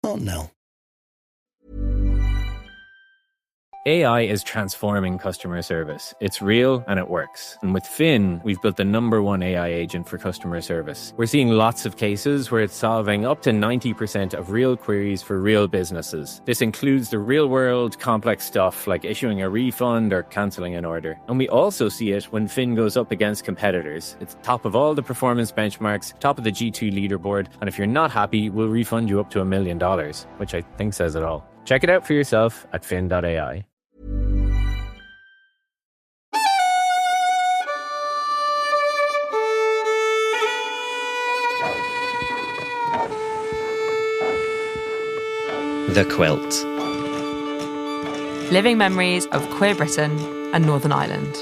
not Nell. AI is transforming customer service. It's real and it works. And with Finn, we've built the #1 AI agent for customer service. We're seeing lots of cases where it's solving up to 90% of real queries for real businesses. This includes the real-world complex stuff like issuing a refund or cancelling an order. And we also see it when Finn goes up against competitors. It's top of all the performance benchmarks, top of the G2 leaderboard, and if you're not happy, we'll refund you up to $1 million, which I think says it all. Check it out for yourself at fin.ai. The Quilt. Living memories of queer Britain and Northern Ireland.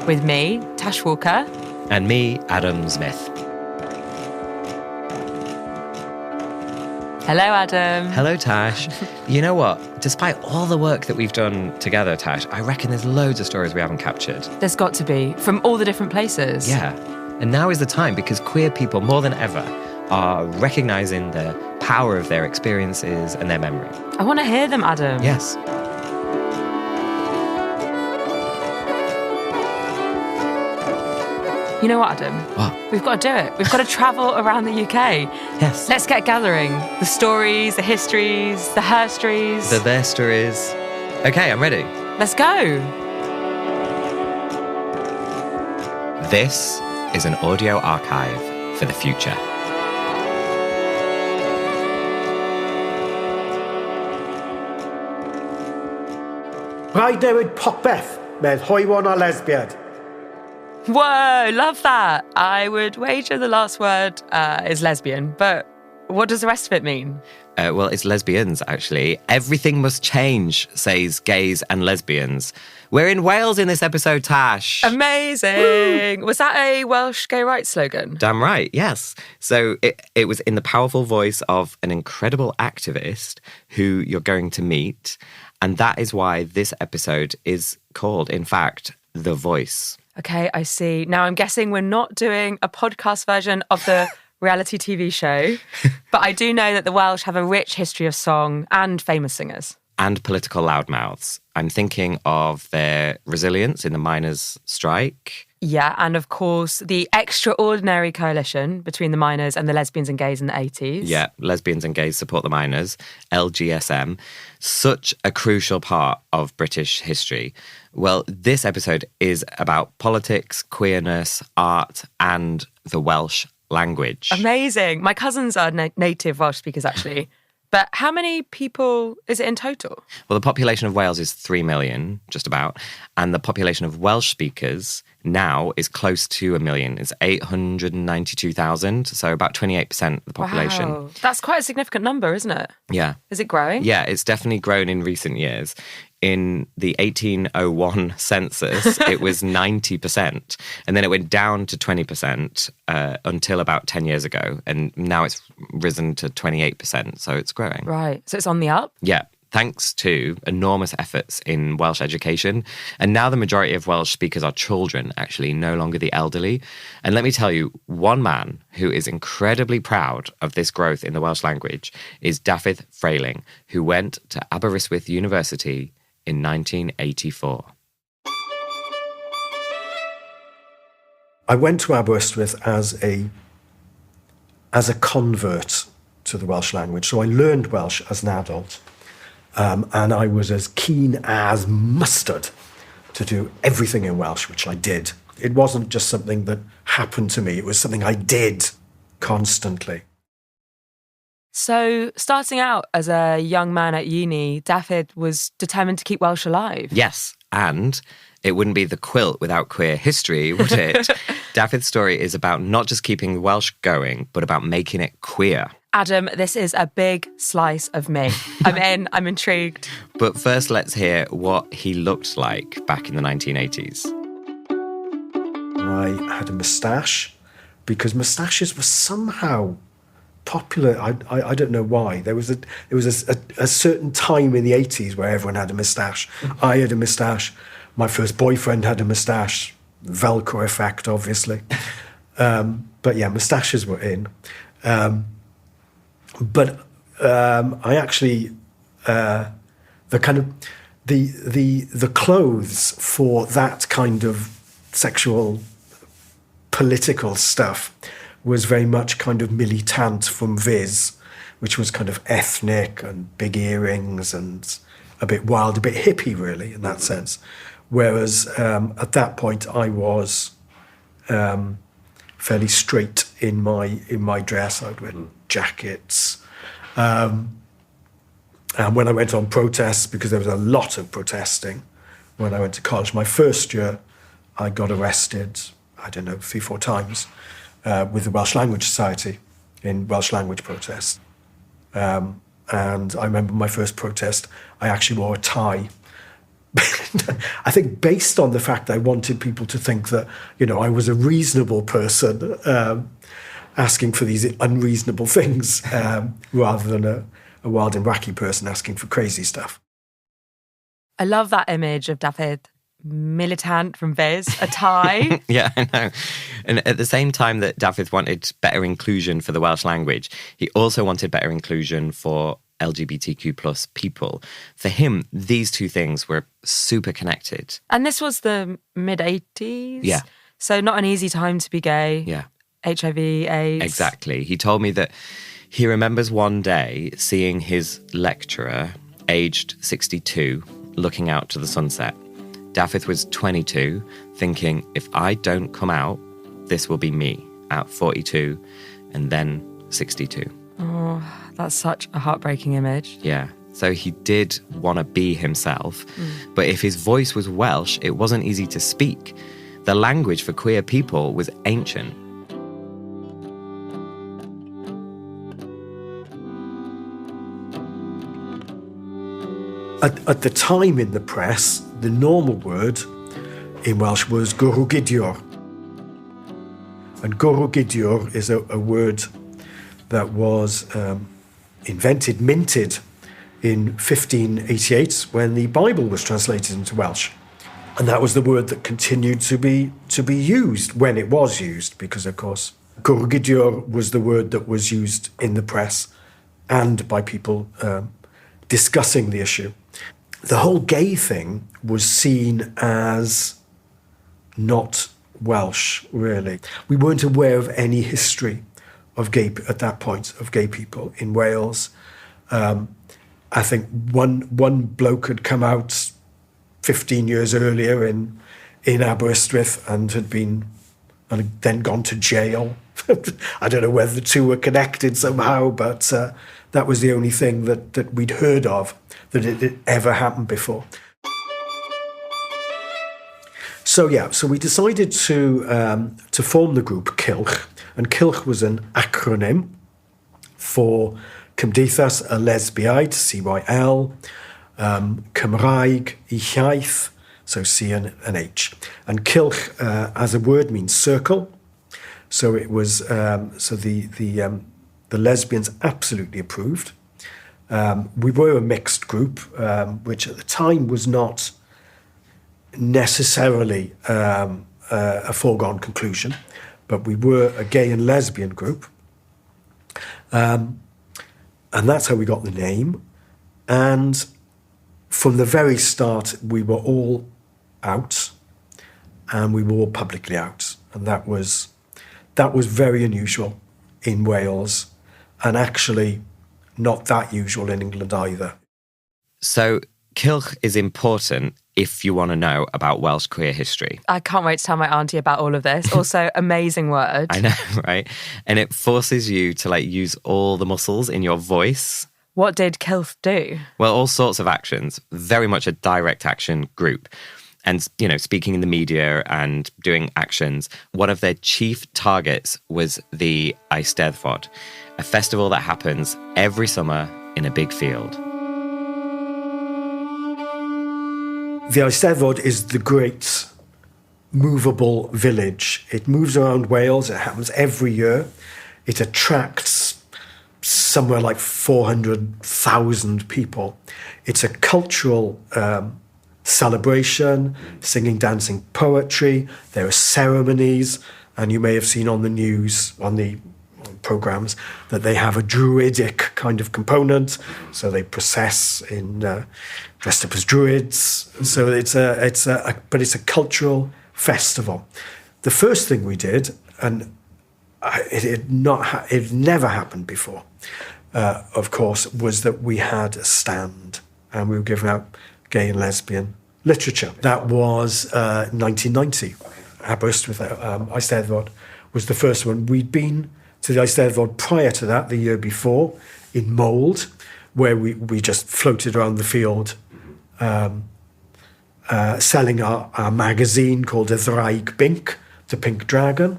With me, Tash Walker. And me, Adam Smith. Hello, Adam. Hello, Tash. You know what? Despite all the work that we've done together, Tash, I reckon there's loads of stories we haven't captured. There's got to be, from all the different places. Yeah. And now is the time, because queer people, more than ever, are recognising the power of their experiences and their memory. I want to hear them, Adam. Yes. You know what, Adam? What? We've got to do it. We've got to travel around the UK. Yes. Let's get gathering. The stories, the histories, the herstories. Their stories. Okay, I'm ready. Let's go. This is an audio archive for the future. Rhaid newid popeth, med hoywon a lesbiaid. Whoa, love that. I would wager the last word is lesbian, but what does the rest of it mean? Well, it's lesbians, actually. Everything must change, says gays and lesbians. We're in Wales in this episode, Tash. Amazing. Woo! Was that a Welsh gay rights slogan? Damn right, yes. So it was in the powerful voice of an incredible activist who you're going to meet. And that is why this episode is called, in fact, The Voice. Okay, I see. Now, I'm guessing we're not doing a podcast version of the reality TV show, but I do know that the Welsh have a rich history of song and famous singers. And political loudmouths. I'm thinking of their resilience in the miners' strike. Yeah, and of course, the extraordinary coalition between the miners and the lesbians and gays in the 80s. Yeah, lesbians and gays support the miners, LGSM. Such a crucial part of British history. Well, this episode is about politics, queerness, art, and the Welsh language. Amazing. My cousins are native Welsh speakers, actually. But how many people is it in total? Well, the population of Wales is 3 million, just about. And the population of Welsh speakers now is close to 1 million. It's 892,000, so about 28% of the population. Wow. That's quite a significant number, isn't it? Yeah. Is it growing? Yeah, it's definitely grown in recent years. In the 1801 census, it was 90%. And then it went down to 20% until about 10 years ago. And now it's risen to 28%. So it's growing. Right. So it's on the up? Yeah. Thanks to enormous efforts in Welsh education. And now the majority of Welsh speakers are children, actually, no longer the elderly. And let me tell you, one man who is incredibly proud of this growth in the Welsh language is Dafydd Frayling, who went to Aberystwyth University in 1984. I went to Aberystwyth as a convert to the Welsh language. So I learned Welsh as an adult. And I was as keen as mustard to do everything in Welsh, which I did. It wasn't just something that happened to me. It was something I did constantly. So starting out as a young man at uni, Dafydd was determined to keep Welsh alive. Yes, and it wouldn't be the quilt without queer history, would it? Dafydd's story is about not just keeping Welsh going, but about making it queer. Adam, this is a big slice of me. I'm in, I'm intrigued. But first, let's hear what he looked like back in the 1980s. I had a moustache because moustaches were somehow popular. I don't know why. There was a certain time in the 80s where everyone had a moustache. I had a moustache. My first boyfriend had a moustache. Velcro effect, obviously. But yeah, moustaches were in. But I actually, the kind of, the clothes for that kind of sexual political stuff was very much kind of militant from Viz, which was kind of ethnic and big earrings and a bit wild, a bit hippie, really, in that sense. Whereas at that point, I was fairly straight in my dress. I'd wear jackets. And when I went on protests, because there was a lot of protesting when I went to college, my first year, I got arrested, I don't know, 3-4 times with the Welsh Language Society in Welsh language protests. And I remember my first protest, I actually wore a tie. I think based on the fact I wanted people to think that, you know, I was a reasonable person asking for these unreasonable things rather than a wild and wacky person asking for crazy stuff. I love that image of Dafydd, militant from Viz, a tie. Yeah, I know. And at the same time that Dafydd wanted better inclusion for the Welsh language, he also wanted better inclusion for LGBTQ plus people. For him, these two things were super connected. And this was the mid-80s? Yeah. So not an easy time to be gay. Yeah. HIV, AIDS. Exactly. He told me that he remembers one day seeing his lecturer, aged 62, looking out to the sunset. Dafydd was 22, thinking, if I don't come out, this will be me at 42 and then 62. Oh, that's such a heartbreaking image. Yeah. So he did want to be himself. But if his voice was Welsh, it wasn't easy to speak. The language for queer people was ancient. At the time in the press, the normal word in Welsh was gwrwgidiwr. And gwrwgidiwr is a word that was minted in 1588 when the Bible was translated into Welsh. And that was the word that continued to be used when it was used, because, of course, gwrwgidiwr was the word that was used in the press and by people discussing the issue. The whole gay thing was seen as not Welsh, really. We weren't aware of any history of gay at that point of gay people in Wales. I think one bloke had come out 15 years earlier in Aberystwyth and had then gone to jail. I don't know whether the two were connected somehow, but that was the only thing that we'd heard of, that it had ever happened before. So we decided to form the group Cylch, and Cylch was an acronym for Cymdeithas y Lesbiaid, CYL, Cymraeg I Iaith, so C and H. And Cylch as a word means circle. So it was the lesbians absolutely approved. We were a mixed group, which at the time was not necessarily a foregone conclusion, but we were a gay and lesbian group. And that's how we got the name. And from the very start, we were all out, and we were all publicly out. And that was very unusual in Wales, and actually not that usual in England either. So Cylch is important if you want to know about Welsh queer history. I can't wait to tell my auntie about all of this. Also, amazing word. I know, right? And it forces you to use all the muscles in your voice. What did Cylch do? Well, all sorts of actions, very much a direct action group. And, speaking in the media and doing actions, one of their chief targets was the Eisteddfod, a festival that happens every summer in a big field. The Eisteddfod is the great movable village. It moves around Wales. It happens every year. It attracts somewhere like 400,000 people. It's a cultural celebration, singing, dancing, poetry. There are ceremonies, and you may have seen on the news, on the programmes, that they have a druidic kind of component. So they process in dressed up as druids. So it's a cultural festival. The first thing we did, and it never happened before, of course, was that we had a stand and we were giving out gay and lesbian literature. That was 1990. Aberystwyth, Eisteddfod was the first one. We'd been to the Eisteddfod prior to that, the year before, in Mould, where we just floated around the field selling our magazine called Etheridge Bink, the Pink Dragon.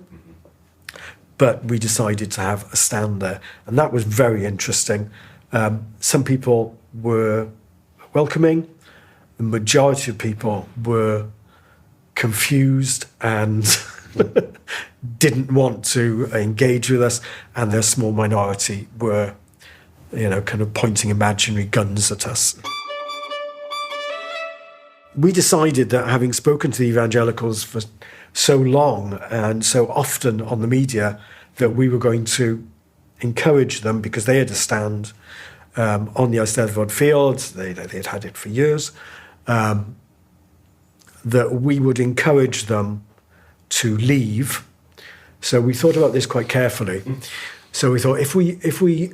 But we decided to have a stand there, and that was very interesting. Some people were welcoming. The majority of people were confused and didn't want to engage with us, and their small minority were, kind of pointing imaginary guns at us. We decided that, having spoken to the evangelicals for so long and so often on the media, that we were going to encourage them, because they had a stand on the Eisteddfod field. They'd had it for years. That we would encourage them to leave. So we thought about this quite carefully. So we thought, if we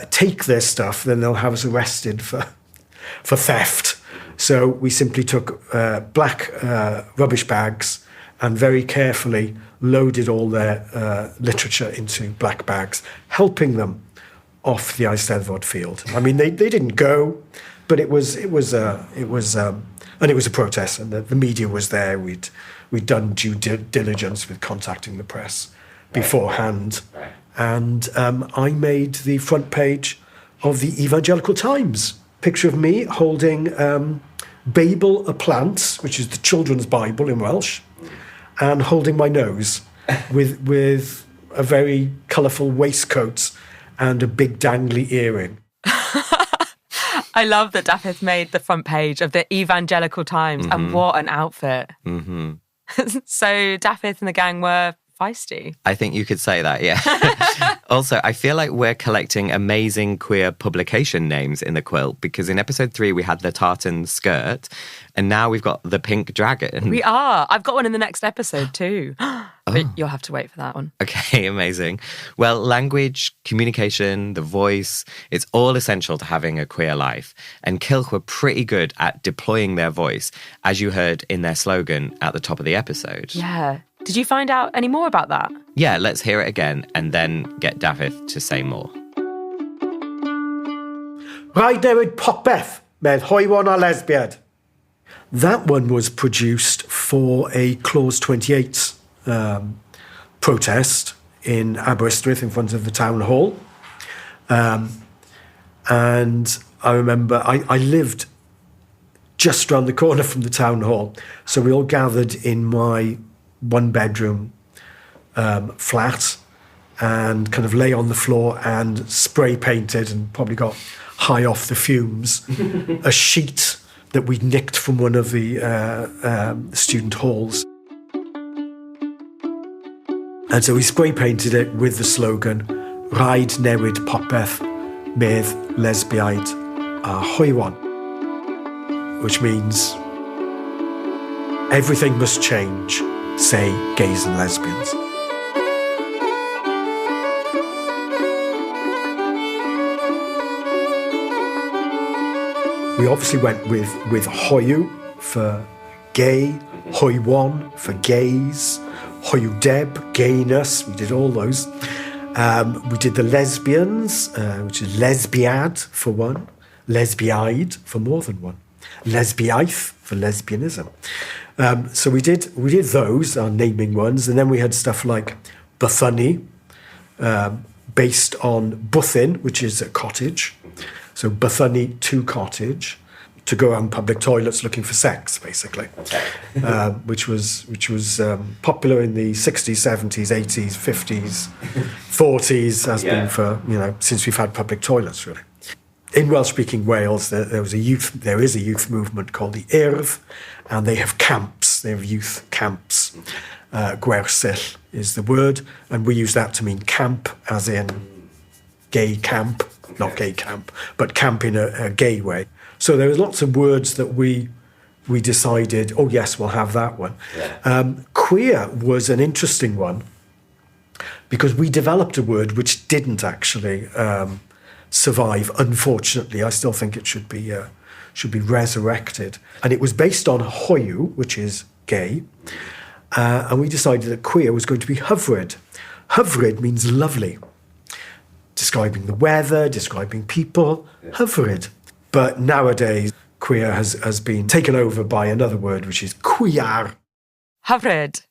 take their stuff, then they'll have us arrested for theft. So we simply took black rubbish bags and very carefully loaded all their literature into black bags, helping them off the Eisteddfod field. I mean, they didn't go, but it was a protest, and the media was there. We'd done due diligence with contacting the press beforehand, and I made the front page of the Evangelical Times. Picture of me holding Babel a Plant, which is the children's Bible in Welsh, and holding my nose with a very colourful waistcoat and a big dangly earring. I love that Dafydd made the front page of the Evangelical Times, and what an outfit. Mm-hmm. So Dafydd and the gang were feisty. I think you could say that, yeah. Also, I feel like we're collecting amazing queer publication names in the quilt, because in episode 3 we had the tartan skirt, and now we've got the pink dragon. We are. I've got one in the next episode too. But you'll have to wait for that one. Okay, amazing. Well, language, communication, the voice, it's all essential to having a queer life. And Cylch were pretty good at deploying their voice, as you heard in their slogan at the top of the episode. Yeah. Did you find out any more about that? Yeah, let's hear it again and then get Dafydd to say more. Rhaid newid popeth, med hoywon a lesbiaid. That one was produced for a Clause 28 protest in Aberystwyth in front of the town hall. And I remember I lived just round the corner from the town hall. So we all gathered in my one-bedroom flat and kind of lay on the floor and spray painted, and probably got high off the fumes, a sheet that we'd nicked from one of the student halls. And so we spray painted it with the slogan, Rhaid newid popeth, med lesbiaid a hoywon, which means everything must change, say gays and lesbians. We obviously went with hoyw for gay, hoywon for gays, hoywdeb, gayness, we did all those. We did the lesbians, which is lesbiad for one, lesbiaid for more than one, lesbiaith for lesbianism. So we did those, our naming ones, and then we had stuff like Bethany, based on Bwthyn, which is a cottage. So Bethany to cottage, to go around public toilets looking for sex, basically, which was popular in the 60s, 70s, 80s, 50s, 40s, has been for, since we've had public toilets, really. In Welsh-speaking Wales, there is a youth movement called the Urdd, and they have camps. camps. They have youth camps. Gwersyll is the word, and we use that to mean camp, as in gay camp, not gay camp, but camp in a gay way. So there were lots of words that we decided, oh yes, we'll have that one. Yeah. Queer was an interesting one because we developed a word which didn't actually survive. Unfortunately, I still think it should be resurrected, and it was based on hoyw, which is gay, and we decided that queer was going to be hyfryd. Hyfryd means lovely, describing the weather, describing people. Yeah. Hyfryd. But nowadays, queer has been taken over by another word, which is queer. Hyfryd.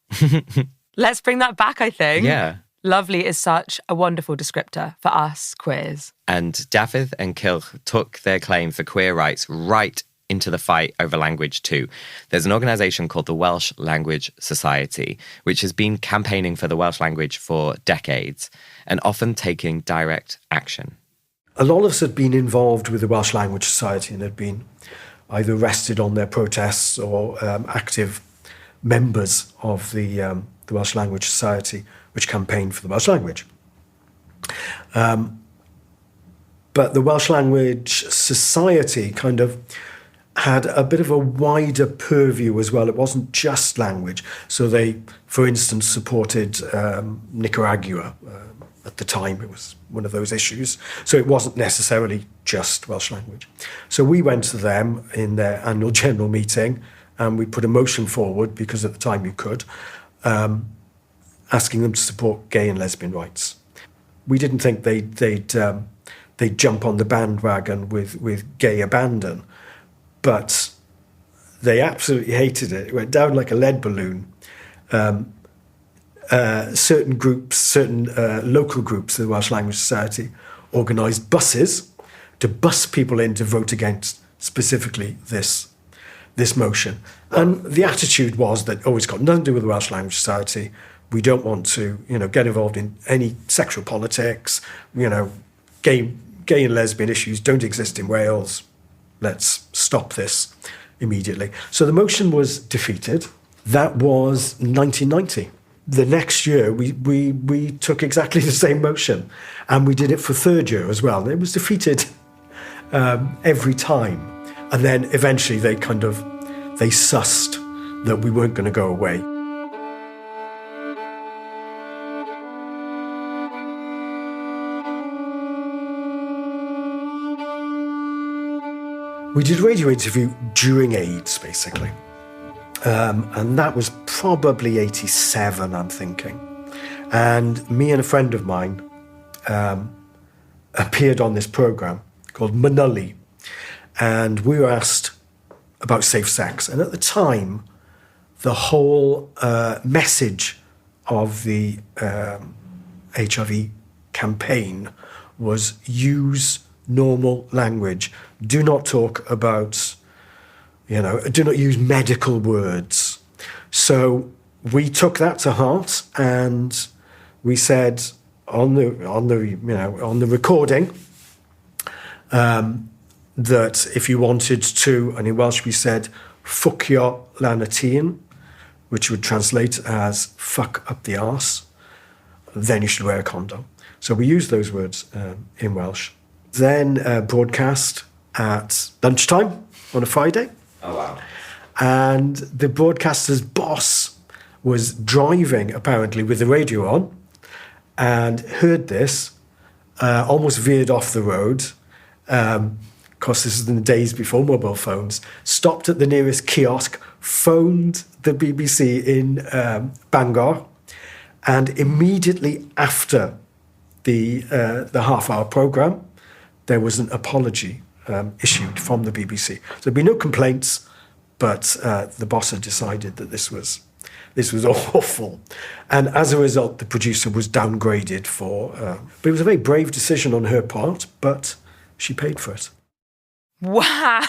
Let's bring that back, I think. Yeah. Lovely is such a wonderful descriptor for us queers. And Dafydd and Quilt took their claim for queer rights right into the fight over language too. There's an organisation called the Welsh Language Society, which has been campaigning for the Welsh language for decades and often taking direct action. A lot of us had been involved with the Welsh Language Society and had been either arrested on their protests or active members of the Welsh Language Society, which campaigned for the Welsh language. But the Welsh Language Society kind of had a bit of a wider purview as well. It wasn't just language. So they, for instance, supported Nicaragua. At the time, it was one of those issues. So it wasn't necessarily just Welsh language. So we went to them in their annual general meeting and we put a motion forward, because at the time you could, asking them to support gay and lesbian rights. We didn't think they'd jump on the bandwagon with gay abandon, but they absolutely hated it. It went down like a lead balloon. Certain groups, certain local groups of the Welsh Language Society organised buses to bus people in to vote against specifically this motion. And the attitude was that, oh, it's got nothing to do with the Welsh Language Society. We don't want to, get involved in any sexual politics. Gay and lesbian issues don't exist in Wales. Let's stop this immediately. So the motion was defeated. That was 1990. The next year, we took exactly the same motion, and we did it for third year as well. It was defeated every time. And then eventually they sussed that we weren't going to go away. We did a radio interview during AIDS, basically. And that was probably 87, I'm thinking. And me and a friend of mine appeared on this programme called Manulli. And we were asked about safe sex. And at the time, the whole message of the HIV campaign was use normal language. Do not talk about... do not use medical words. So we took that to heart, and we said on the recording that if you wanted to, and in Welsh we said ffwcio lan y tîn, which would translate as fuck up the arse, then you should wear a condom. So we used those words in Welsh. Then broadcast at lunchtime on a Friday. Oh, wow. And the broadcaster's boss was driving, apparently, with the radio on, and heard this, almost veered off the road. Of course, this is in the days before mobile phones. Stopped at the nearest kiosk, phoned the BBC in Bangor, and immediately after the half-hour programme, there was an apology issued from the BBC. So there'd be no complaints, but the boss had decided that this was awful. And as a result, the producer was downgraded for... but it was a very brave decision on her part, but she paid for it. Wow.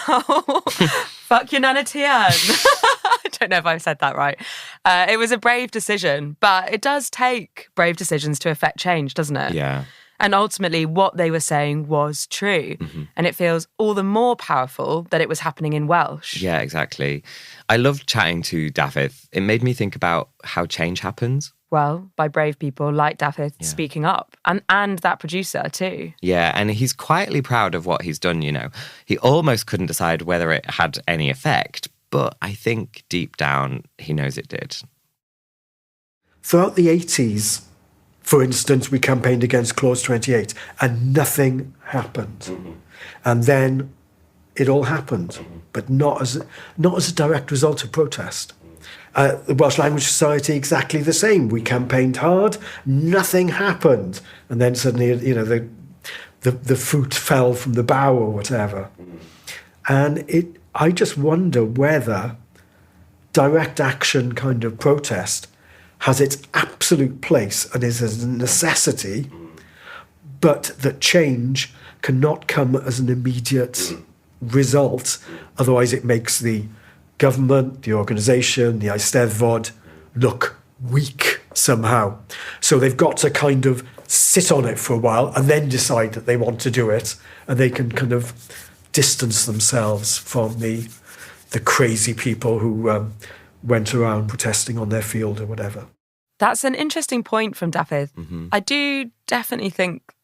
Fuck your Nana Tian. I don't know if I've said that right. It was a brave decision, but it does take brave decisions to affect change, doesn't it? Yeah. And ultimately, what they were saying was true. And it feels all the more powerful that it was happening in Welsh. Yeah, exactly. I loved chatting to Dafydd. It made me think about how change happens. Well, by brave people like Dafydd speaking up. And that producer too. Yeah, and he's quietly proud of what he's done, you know. He almost couldn't decide whether it had any effect, but I think deep down he knows it did. Throughout the 80s, for instance, we campaigned against Clause 28 and nothing happened. And then it all happened, but not as a direct result of protest. The Welsh Language Society, exactly the same. We campaigned hard, nothing happened. And then suddenly, you know, the fruit fell from the bough or whatever. And I just wonder whether direct action kind of protest has its absolute place and is a necessity, but that change cannot come as an immediate result. Otherwise, it makes the government, the organisation, the Eisteddfod look weak somehow. So they've got to kind of sit on it for a while and then decide that they want to do it, and they can kind of distance themselves from the crazy people who went around protesting on their field or whatever. That's an interesting point from Dafydd. I do definitely think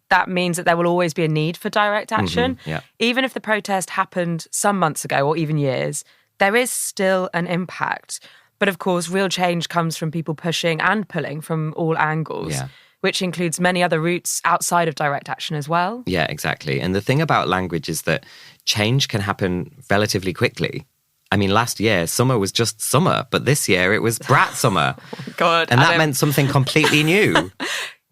that means that there will always be a need for direct action. Even if the protest happened some months ago or even years, there is still an impact. But of course, real change comes from people pushing and pulling from all angles, which includes many other routes outside of direct action as well. Yeah, exactly. And the thing about language is that change can happen relatively quickly. I mean, last year, summer was just summer, but this year it was brat summer. Oh God, and that meant something completely new.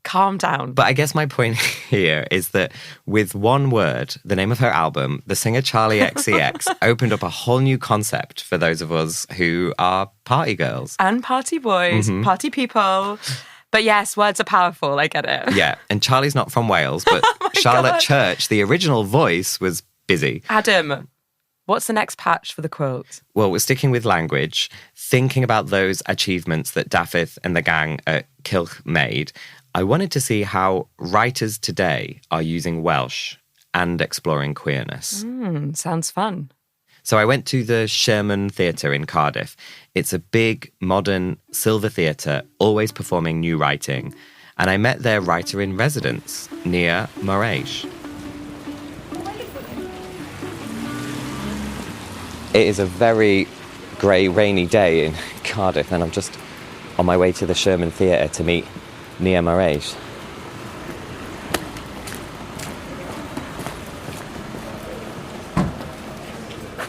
Calm down. But I guess my point here is that with one word, the name of her album, the singer Charlie XCX opened up a whole new concept for those of us who are party girls. And party boys, party people. But yes, words are powerful, I get it. Yeah, and Charlie's not from Wales, but Charlotte Church, the original voice, was busy. Adam, what's the next patch for the quilt? Well, we're sticking with language, thinking about those achievements that Dafydd and the gang at Quilt made. I wanted to see how writers today are using Welsh and exploring queerness. Sounds fun. So I went to the Sherman Theatre in Cardiff. It's a big, modern, silver theatre, always performing new writing. And I met their writer-in-residence, Nia Morais. It is a very grey, rainy day in Cardiff, and I'm just on my way to the Sherman Theatre to meet Nia Morais.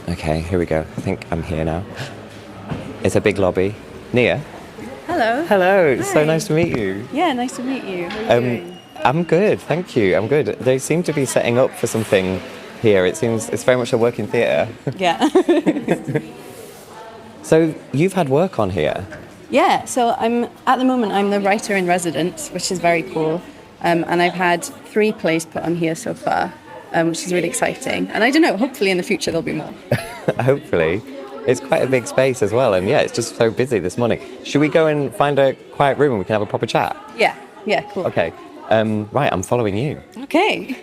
Okay, here we go. I think I'm here now. It's a big lobby. Nia? Hello. Hello, it's Hi. so nice to meet you. Yeah, nice to meet you. How are you doing? I'm good, thank you. I'm good. They seem to be setting up for something here. It seems it's very much a working theatre. Yeah. So you've had work on here? Yeah, so at the moment I'm the writer in residence, which is very cool. And I've had 3 plays put on here so far, which is really exciting. And I don't know, hopefully in the future there'll be more. Hopefully. It's quite a big space as well. And yeah, it's just so busy this morning. Should we go and find a quiet room and we can have a proper chat? Yeah, cool. Okay. Right, I'm following you. Okay.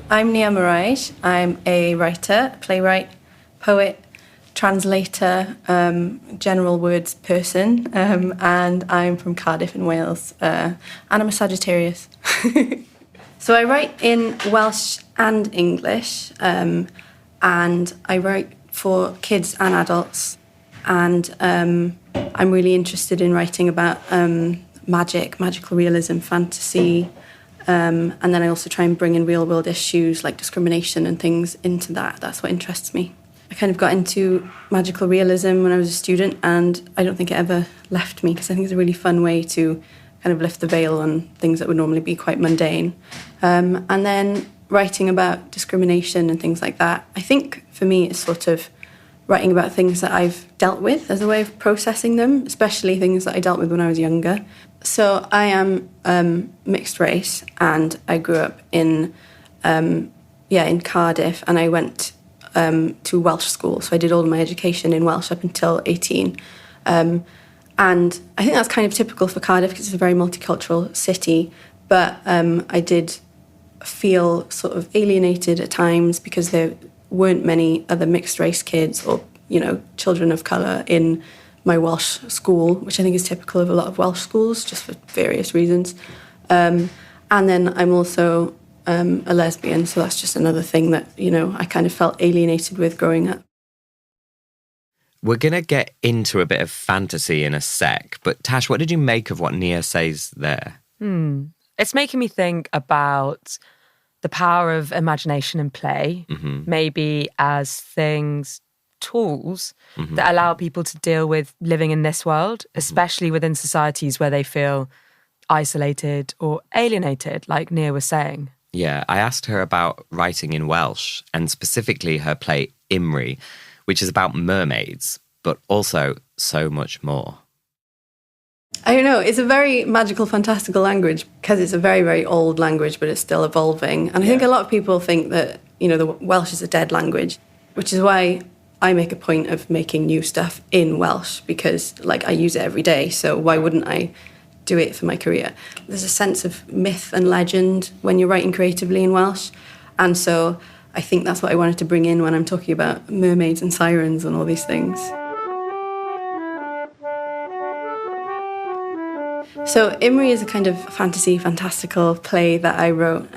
I'm Nia Morais. I'm a writer, playwright, poet, translator, general words person, and I'm from Cardiff in Wales, and I'm a Sagittarius. So I write in Welsh and English, and I write for kids and adults, and I'm really interested in writing about magical realism, fantasy, and then I also try and bring in real-world issues like discrimination and things into that. That's what interests me. I kind of got into magical realism when I was a student, and I don't think it ever left me because I think it's a really fun way to kind of lift the veil on things that would normally be quite mundane. And then writing about discrimination and things like that, I think for me it's sort of writing about things that I've dealt with as a way of processing them, especially things that I dealt with when I was younger. So I am mixed race, and I grew up in Cardiff, and I went to Welsh school. So I did all of my education in Welsh up until 18. And I think that's kind of typical for Cardiff because it's a very multicultural city. But I did feel sort of alienated at times because there weren't many other mixed race kids or, children of colour in my Welsh school, which I think is typical of a lot of Welsh schools, just for various reasons. And then I'm also a lesbian, so that's just another thing that, I kind of felt alienated with growing up. We're going to get into a bit of fantasy in a sec, but Tash, what did you make of what Nia says there? It's making me think about the power of imagination and play, maybe as tools that allow people to deal with living in this world, especially within societies where they feel isolated or alienated, like Nia was saying. Yeah, I asked her about writing in Welsh, and specifically her play Imri, which is about mermaids, but also so much more. I don't know, it's a very magical, fantastical language because it's a very, very old language, but it's still evolving. And I think a lot of people think that, the Welsh is a dead language, which is why I make a point of making new stuff in Welsh because, I use it every day, so why wouldn't I do it for my career? There's a sense of myth and legend when you're writing creatively in Welsh, and so I think that's what I wanted to bring in when I'm talking about mermaids and sirens and all these things. So Imri is a kind of fantastical play that I wrote.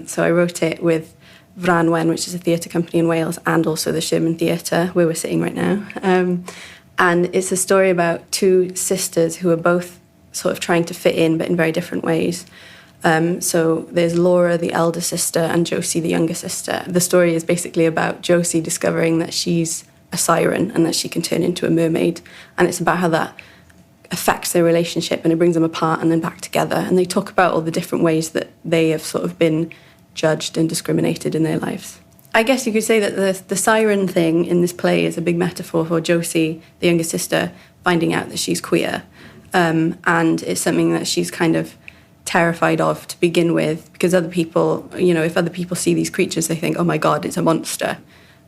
So I wrote it with Rhiannon, which is a theatre company in Wales, and also the Sherman Theatre, where we're sitting right now. And it's a story about two sisters who are both sort of trying to fit in, but in very different ways. So there's Laura, the elder sister, and Josie, the younger sister. The story is basically about Josie discovering that she's a siren and that she can turn into a mermaid. And it's about how that affects their relationship and it brings them apart and then back together. And they talk about all the different ways that they have sort of been judged and discriminated in their lives. I guess you could say that the siren thing in this play is a big metaphor for Josie, the younger sister, finding out that she's queer. And it's something that she's kind of terrified of to begin with, because other people, if other people see these creatures, they think, oh my God, it's a monster.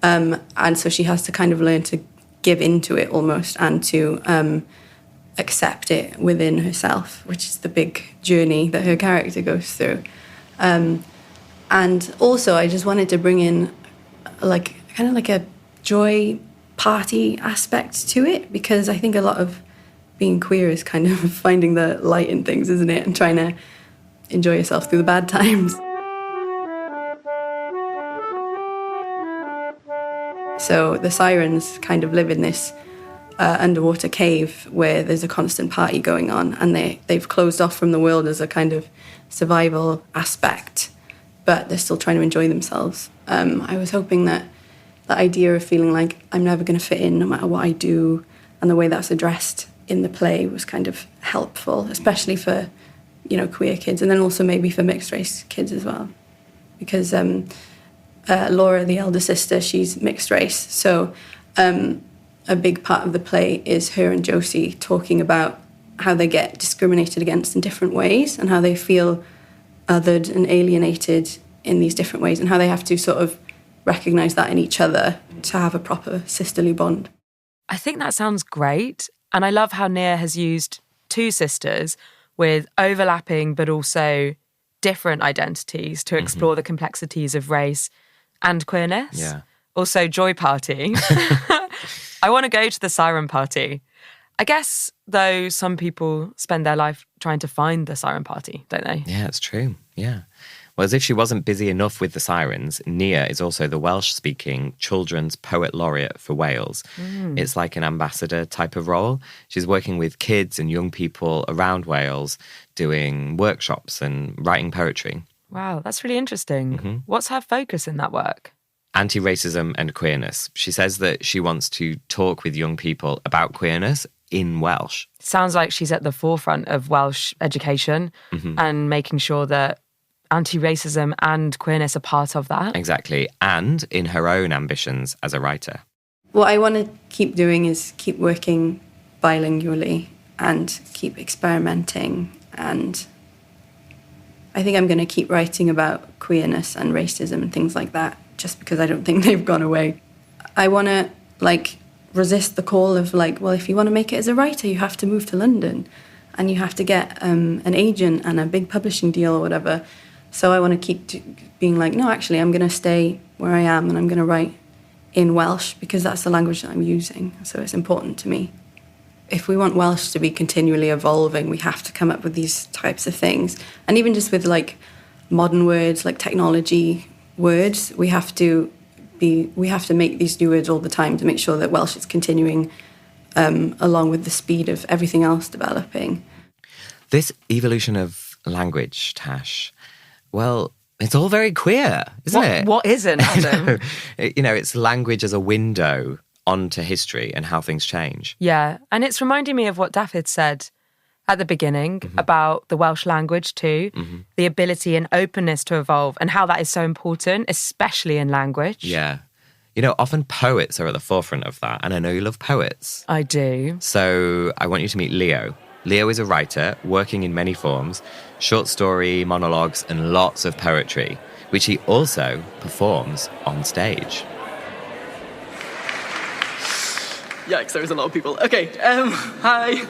And so she has to kind of learn to give into it almost and to accept it within herself, which is the big journey that her character goes through. And also I just wanted to bring in kind of a joy party aspect to it, because I think a lot of being queer is kind of finding the light in things, isn't it? And trying to enjoy yourself through the bad times. So the sirens kind of live in this underwater cave where there's a constant party going on, and they've closed off from the world as a kind of survival aspect, but they're still trying to enjoy themselves. I was hoping that the idea of feeling like I'm never going to fit in no matter what I do, and the way that's addressed in the play was kind of helpful, especially for, queer kids, and then also maybe for mixed race kids as well. Because Laura, the elder sister, she's mixed race, so a big part of the play is her and Josie talking about how they get discriminated against in different ways and how they feel othered and alienated in these different ways, and how they have to sort of recognise that in each other to have a proper sisterly bond. I think that sounds great. And I love how Nia has used two sisters with overlapping but also different identities to explore the complexities of race and queerness. Yeah. Also, joy party. I want to go to the siren party. I guess, though, some people spend their life trying to find the siren party, don't they? Yeah, it's true. Yeah. Well, as if she wasn't busy enough with the sirens, Nia is also the Welsh-speaking Children's Poet Laureate for Wales. It's like an ambassador type of role. She's working with kids and young people around Wales, doing workshops and writing poetry. Wow, that's really interesting. What's her focus in that work? Anti-racism and queerness. She says that she wants to talk with young people about queerness in Welsh. Sounds like she's at the forefront of Welsh education and making sure that anti-racism and queerness are part of that. Exactly. And in her own ambitions as a writer. What I want to keep doing is keep working bilingually and keep experimenting, and I think I'm going to keep writing about queerness and racism and things like that, just because I don't think they've gone away. I want to, resist the call of, well, if you want to make it as a writer, you have to move to London and you have to get an agent and a big publishing deal or whatever. So I want to keep being no, actually, I'm going to stay where I am and I'm going to write in Welsh because that's the language that I'm using. So it's important to me. If we want Welsh to be continually evolving, we have to come up with these types of things. And even just with modern words, technology words, we have to make these new words all the time to make sure that Welsh is continuing along with the speed of everything else developing. This evolution of language, Tash, well, it's all very queer, isn't it? What isn't, Adam? It's language as a window onto history and how things change. Yeah, and it's reminding me of what Dafydd said at the beginning about the Welsh language too, the ability and openness to evolve and how that is so important, especially in language. Yeah. Often poets are at the forefront of that, and I know you love poets. I do. So I want you to meet Leo. Leo is a writer working in many forms, short story, monologues, and lots of poetry, which he also performs on stage. Yikes, there was a lot of people. Okay, hi.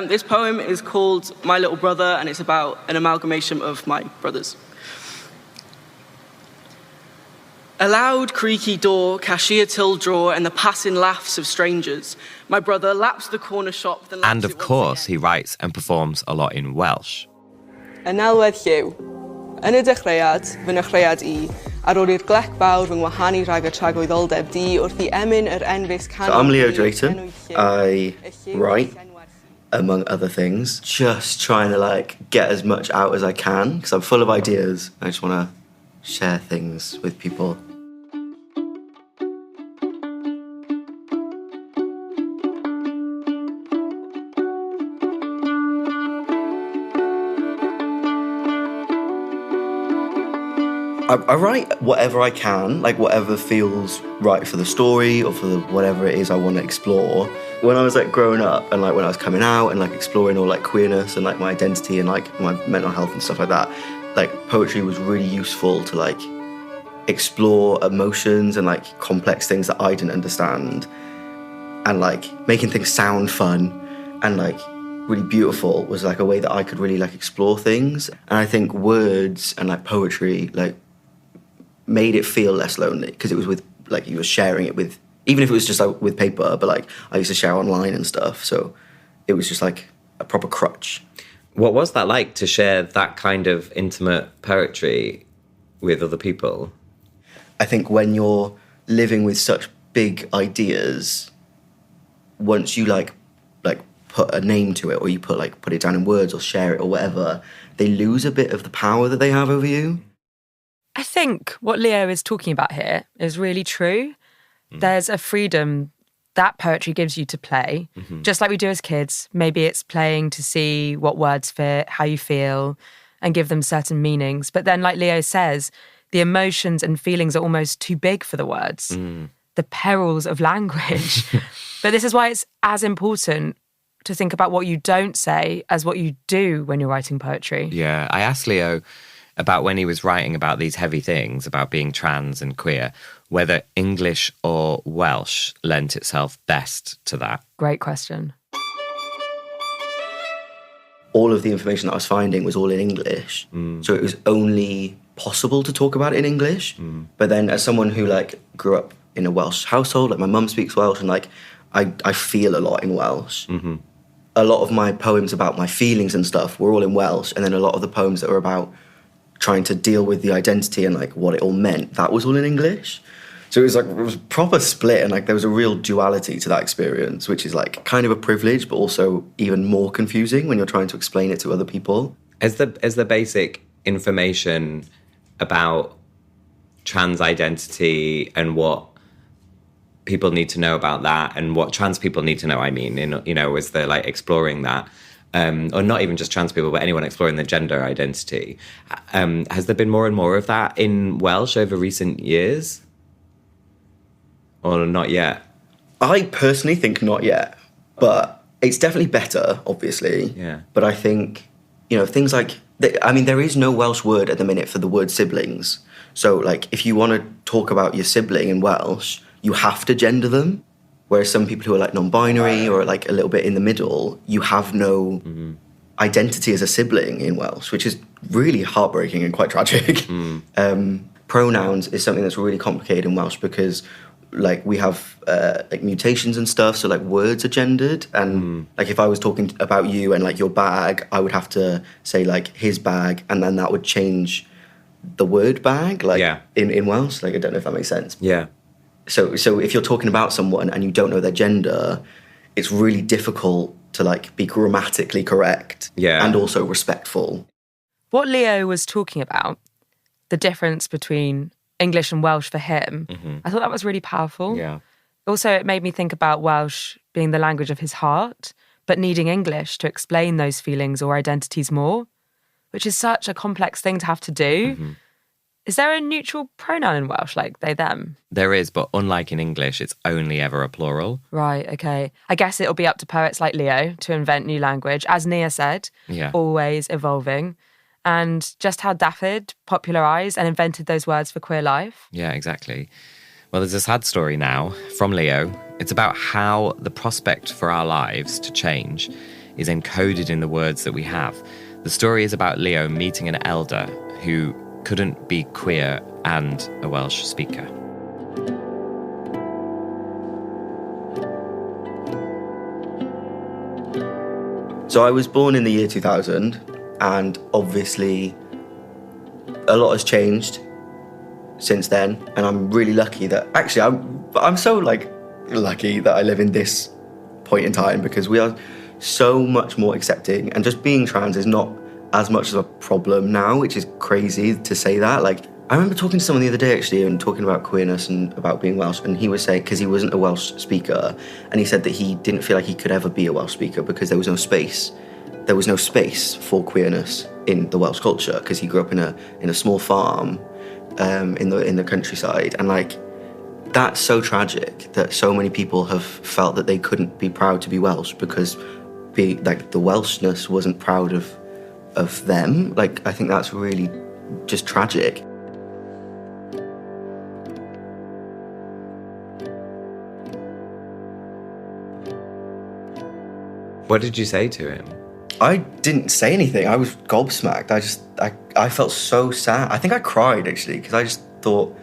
This poem is called My Little Brother, and it's about an amalgamation of my brothers. A loud, creaky door, cashier till drawer, and the passing laughs of strangers. My brother laps the corner shop. And of course, he writes and performs a lot in Welsh. Ynelwedd lliw. Yn y dechreuad, fy nychreuad I, ar ôl i'r glec fawr fy ngwahanu rhag y tragwyddoldeb di wrth I emyn yr enfys So I'm Leo Drayton. I write, among other things, just trying to get as much out as I can because I'm full of ideas. I just want to share things with people. I write whatever I can, whatever feels right for the story or for whatever it is I want to explore. When I was growing up and when I was coming out and exploring all queerness and my identity and my mental health and stuff like that, poetry was really useful to explore emotions and complex things that I didn't understand, and making things sound fun and really beautiful was a way that I could really explore things. And I think words and poetry made it feel less lonely because it was with you were sharing it with, even if it was just with paper, but I used to share online and stuff, so it was just a proper crutch. What was that like to share that kind of intimate poetry with other people? I think when you're living with such big ideas, once you put a name to it, or you put it down in words or share it or whatever, they lose a bit of the power that they have over you. I think what Leo is talking about here is really true. There's a freedom that poetry gives you to play, just like we do as kids. Maybe it's playing to see what words fit, how you feel, and give them certain meanings. But then, like Leo says, the emotions and feelings are almost too big for the words. The perils of language. But this is why it's as important to think about what you don't say as what you do when you're writing poetry. Yeah, I asked Leo about when he was writing about these heavy things, about being trans and queer, whether English or Welsh lent itself best to that. Great question. All of the information that I was finding was all in English. So it was only possible to talk about it in English. But then as someone who grew up in a Welsh household, my mum speaks Welsh, and I feel a lot in Welsh. A lot of my poems about my feelings and stuff were all in Welsh, and then a lot of the poems that were about trying to deal with the identity and what it all meant, that was all in English. So it was a proper split, and there was a real duality to that experience, which is kind of a privilege, but also even more confusing when you're trying to explain it to other people. As the basic information about trans identity and what people need to know about that, and what trans people need to know, as they're exploring that, or not even just trans people, but anyone exploring their gender identity. Has there been more and more of that in Welsh over recent years? Or not yet? I personally think not yet, but it's definitely better, obviously. Yeah. But I think, things like, there is no Welsh word at the minute for the word siblings. So, like, if you want to talk about your sibling in Welsh, you have to gender them. Whereas some people who are, like, non-binary or, like, a little bit in the middle, you have no identity as a sibling in Welsh, which is really heartbreaking and quite tragic. Pronouns is something that's really complicated in Welsh because, like, we have, like, mutations and stuff, so, like, words are gendered. And, like, if I was talking about you and, like, your bag, I would have to say, like, his bag, and then that would change the word bag, like, in Welsh. Like, I don't know if that makes sense. Yeah. So if you're talking about someone and you don't know their gender, it's really difficult to, like, be grammatically correct and also respectful. What Leo was talking about, the difference between English and Welsh for him, I thought that was really powerful. Yeah. Also, it made me think about Welsh being the language of his heart, but needing English to explain those feelings or identities more, which is such a complex thing to have to do. Is there a neutral pronoun in Welsh, like they, them? There is, but unlike in English, it's only ever a plural. Right, okay. I guess it'll be up to poets like Leo to invent new language, as Nia said, always evolving. And just how Dafydd popularised and invented those words for queer life. Yeah, exactly. Well, there's a sad story now from Leo. It's about how the prospect for our lives to change is encoded in the words that we have. The story is about Leo meeting an elder who couldn't be queer and a Welsh speaker. So I was born in the year 2000, and obviously a lot has changed since then, and I'm really lucky that, actually, I'm so, like, lucky that I live in this point in time, because we are so much more accepting, and just being trans is not as much of a problem now, which is crazy to say that. Like, I remember talking to someone the other day, actually, and talking about queerness and about being Welsh, and he was saying, because he wasn't a Welsh speaker, and he said that he didn't feel like he could ever be a Welsh speaker because there was no space. There was no space for queerness in the Welsh culture, because he grew up in a small farm in the countryside, and, like, that's so tragic that so many people have felt that they couldn't be proud to be Welsh because the Welshness wasn't proud of them. Like, I think that's really just tragic. What did you say to him? I didn't say anything. I was gobsmacked. I felt so sad. I think I cried, actually, because I just thought,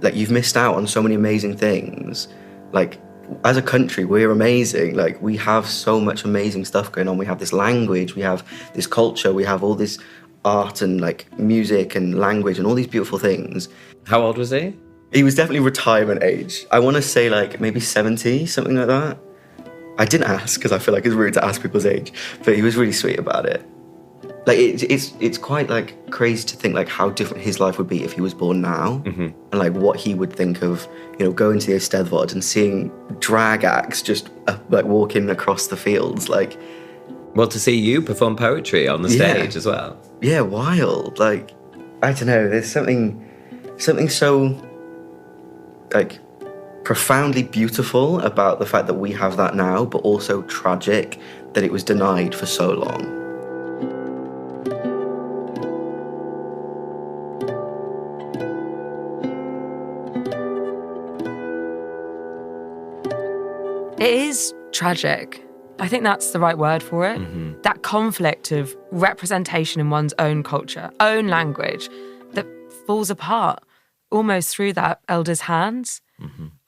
like, you've missed out on so many amazing things. Like, as a country, we're amazing. Like, we have so much amazing stuff going on. We have this language, we have this culture, we have all this art and, like, music and language and all these beautiful things. How old was he? He was definitely retirement age. I want to say, like, maybe 70, something like that. I didn't ask because I feel like it's rude to ask people's age, but he was really sweet about it. Like, it's quite, like, crazy to think, like, how different his life would be if he was born now, and, like, what he would think of, going to the Eisteddfod and seeing drag acts just, like, walking across the fields, like. Well, to see you perform poetry on the stage as well. Yeah, wild. Like, I don't know, there's something so, like, profoundly beautiful about the fact that we have that now, but also tragic that it was denied for so long. It is tragic. I think that's the right word for it. That conflict of representation in one's own culture, own language, that falls apart almost through that elder's hands.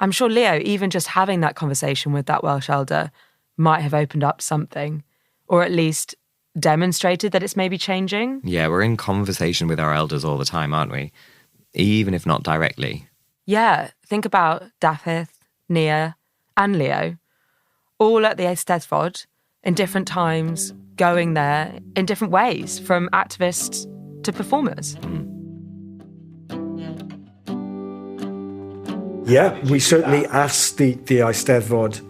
I'm sure Leo, even just having that conversation with that Welsh elder, might have opened up something, or at least demonstrated that it's maybe changing. Yeah, we're in conversation with our elders all the time, aren't we? Even if not directly. Yeah, think about Dafydd, Nia, and Leo, all at the Eisteddfod in different times, going there in different ways, from activists to performers. Yeah, we certainly asked the Eisteddfod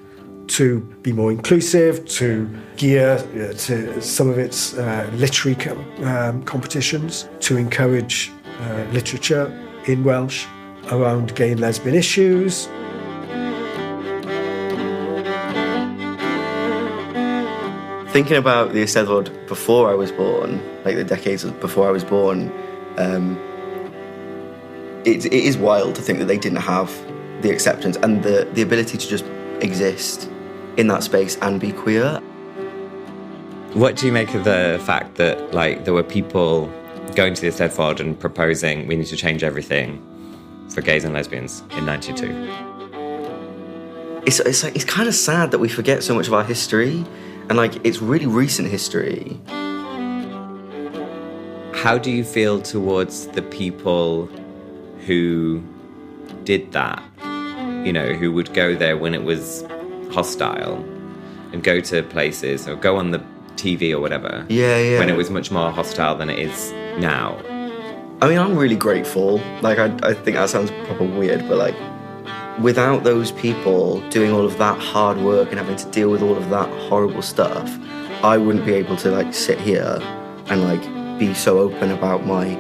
to be more inclusive, to gear to some of its literary competitions, to encourage literature in Welsh around gay and lesbian issues. thinking about the Eisteddfod before I was born, like the decades before I was born, it is wild to think that they didn't have the acceptance and the ability to just exist in that space and be queer. What do you make of the fact that, like, there were people going to the Eisteddfod and proposing we need to change everything for gays and lesbians in 92? It's kind of sad that we forget so much of our history, and like it's really recent history. How do you feel towards the people who did that? You know, who would go there when it was hostile and go to places or go on the TV or whatever. Yeah. When it was much more hostile than it is now. I mean, I'm really grateful. Like, I think that sounds proper weird, but like, without those people doing all of that hard work and having to deal with all of that horrible stuff, I wouldn't be able to like sit here and like be so open about my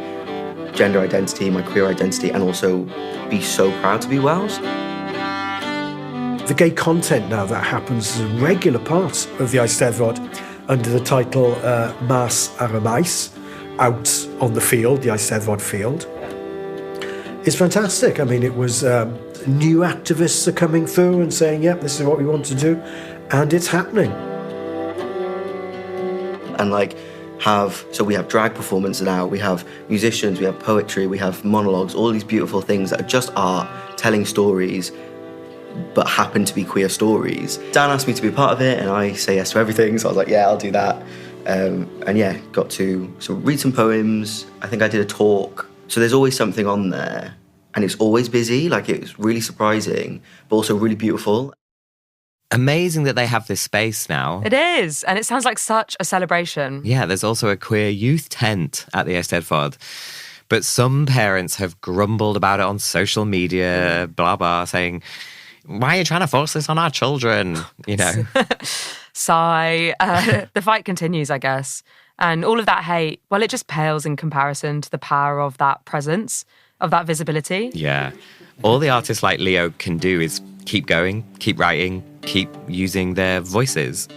gender identity, my queer identity, and also be so proud to be Welsh. The gay content now that happens is a regular part of the Eisteddfod under the title Mas ar y Maes, out on the field, the Eisteddfod field. It's fantastic. I mean, it was new activists are coming through and saying, yep, this is what we want to do, and it's happening. And like so we have drag performance now, we have musicians, we have poetry, we have monologues, all these beautiful things that are just art, telling stories, but happen to be queer stories. Dan asked me to be part of it, and I say yes to everything, so I was like, yeah, I'll do that. And yeah, got to read some poems. I think I did a talk. So there's always something on there, and it's always busy. Like, it's really surprising, but also really beautiful. Amazing that they have this space now. It is, and it sounds like such a celebration. Yeah, there's also a queer youth tent at the Eisteddfod. But some parents have grumbled about it on social media, blah, blah, saying, why are you trying to force this on our children? You know. Sigh. The fight continues, I guess. And all of that hate, well, it just pales in comparison to the power of that presence, of that visibility. Yeah. All the artists like Leo can do is keep going, keep writing, keep using their voices.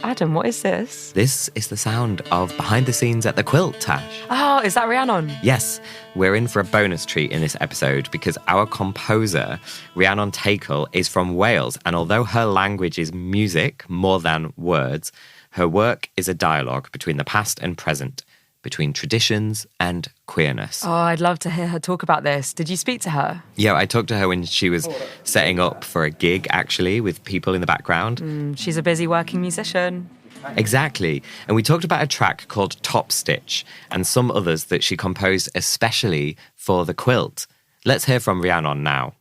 Adam, what is this? This is the sound of behind the scenes at the Quilt, Tash. Oh, is that Rhiannon? Yes, we're in for a bonus treat in this episode because our composer, Rhiannon Takel, is from Wales, and although her language is music more than words, her work is a dialogue between the past and present, between traditions and queerness. Oh, I'd love to hear her talk about this. Did you speak to her? Yeah, I talked to her when she was setting up for a gig, actually, with people in the background. She's a busy working musician. Exactly. And we talked about a track called Top Stitch and some others that she composed especially for the Quilt. Let's hear from Rhiannon now.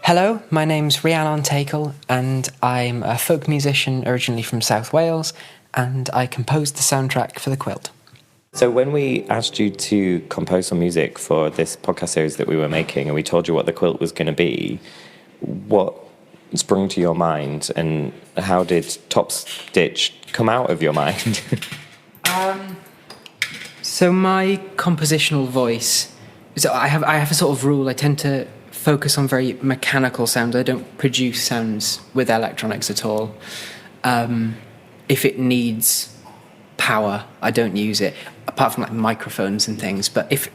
Hello, my name's Rhiannon Takel, and I'm a folk musician originally from South Wales, and I composed the soundtrack for the Quilt. So when we asked you to compose some music for this podcast series that we were making, and we told you what the Quilt was going to be, what sprung to your mind, and how did Top Stitch come out of your mind? So my compositional voice, I have a sort of rule. I tend to focus on very mechanical sounds. I don't produce sounds with electronics at all. If it needs power, I don't use it, apart from like microphones and things. But if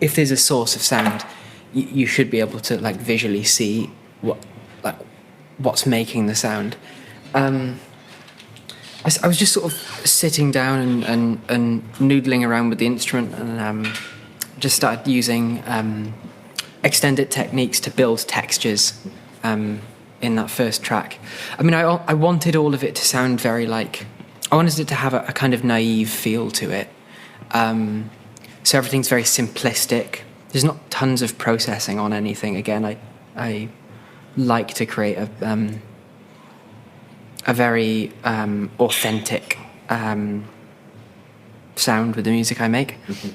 there's a source of sound, you should be able to like visually see what's making the sound. I was just sort of sitting down and noodling around with the instrument, and just started using extended techniques to build textures in that first track. I mean, I wanted all of it to sound very like, I wanted it to have a kind of naive feel to it. So everything's very simplistic. There's not tons of processing on anything. Again, I like to create a very authentic sound with the music I make. Mm-hmm.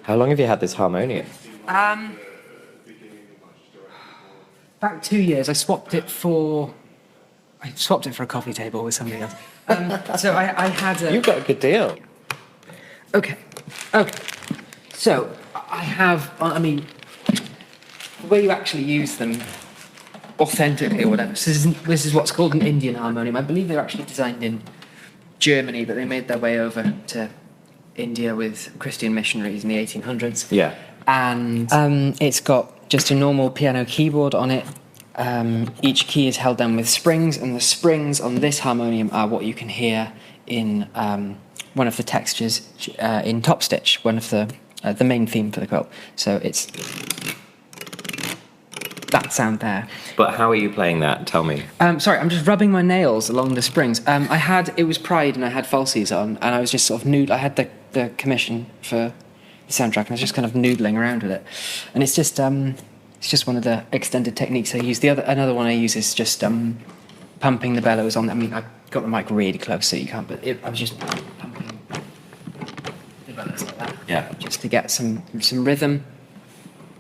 How long have you had this harmonium? About 2 years. I swapped it for a coffee table with somebody else. So I had a... You've got a good deal. Okay. So, I have, the way you actually use them authentically or whatever. So this is what's called an Indian harmonium. I believe they were actually designed in Germany, but they made their way over to India with Christian missionaries in the 1800s. Yeah. And it's got just a normal piano keyboard on it. Each key is held down with springs, and the springs on this harmonium are what you can hear in one of the textures in Top Stitch, one of the main theme for the quilt. So it's that sound there. But how are you playing that? Tell me. Sorry, I'm just rubbing my nails along the springs. It was Pride, and I had falsies on, and I was just sort of I had the commission for the soundtrack, and I was just kind of noodling around with it. And it's just one of the extended techniques I use. Another one I use is just pumping the bellows on. I mean, I got the mic really close, so you can't. But I was just pumping the bellows like that. Yeah. Just to get some rhythm.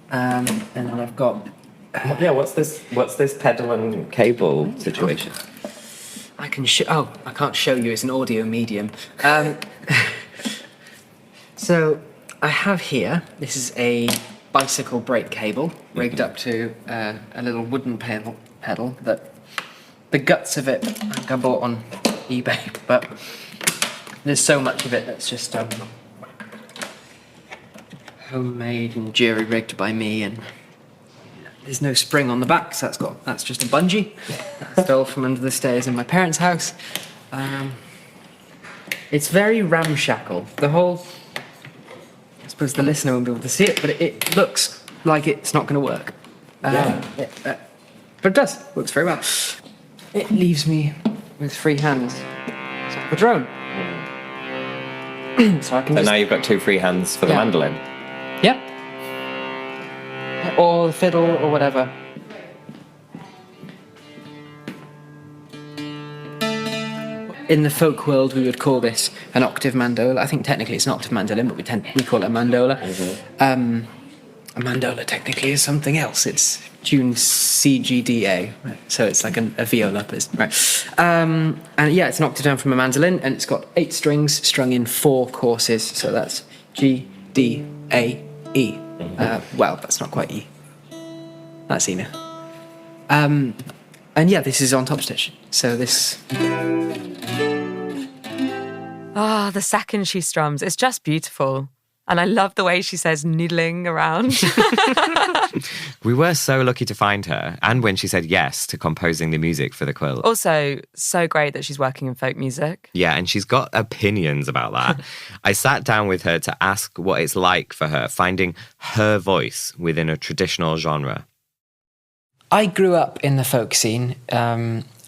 And then I've got. What's this pedal and cable situation? I can't show you. It's an audio medium. So I have here. This is a bicycle brake cable rigged up to a little wooden pedal that the guts of it I think I bought on eBay, but there's so much of it that's just homemade and jury rigged by me, and there's no spring on the back, so that's just a bungee I stole from under the stairs in my parents' house. It's very ramshackle. The whole, I suppose the listener won't be able to see it, but it looks like it's not going to work. But it does. Works very well. It leaves me with free hands. It's like a drone. So I can now you've got 2 free hands for the mandolin. Yep. Or the fiddle, or whatever. In the folk world, we would call this an octave mandola. I think technically it's an octave mandolin, but we call it a mandola. Mm-hmm. A mandola technically is something else. It's tune C, G, D, A. Right? So it's like a viola, right? And it's an octave down from a mandolin, and it's got 8 strings strung in 4 courses. So that's G, D, A, E. Well, that's not quite E. That's E now. This is on Top Stitch. So this. The second she strums, it's just beautiful. And I love the way she says noodling around. We were so lucky to find her, and when she said yes to composing the music for the quilt. Also, so great that she's working in folk music. Yeah, and she's got opinions about that. I sat down with her to ask what it's like for her finding her voice within a traditional genre. I grew up in the folk scene,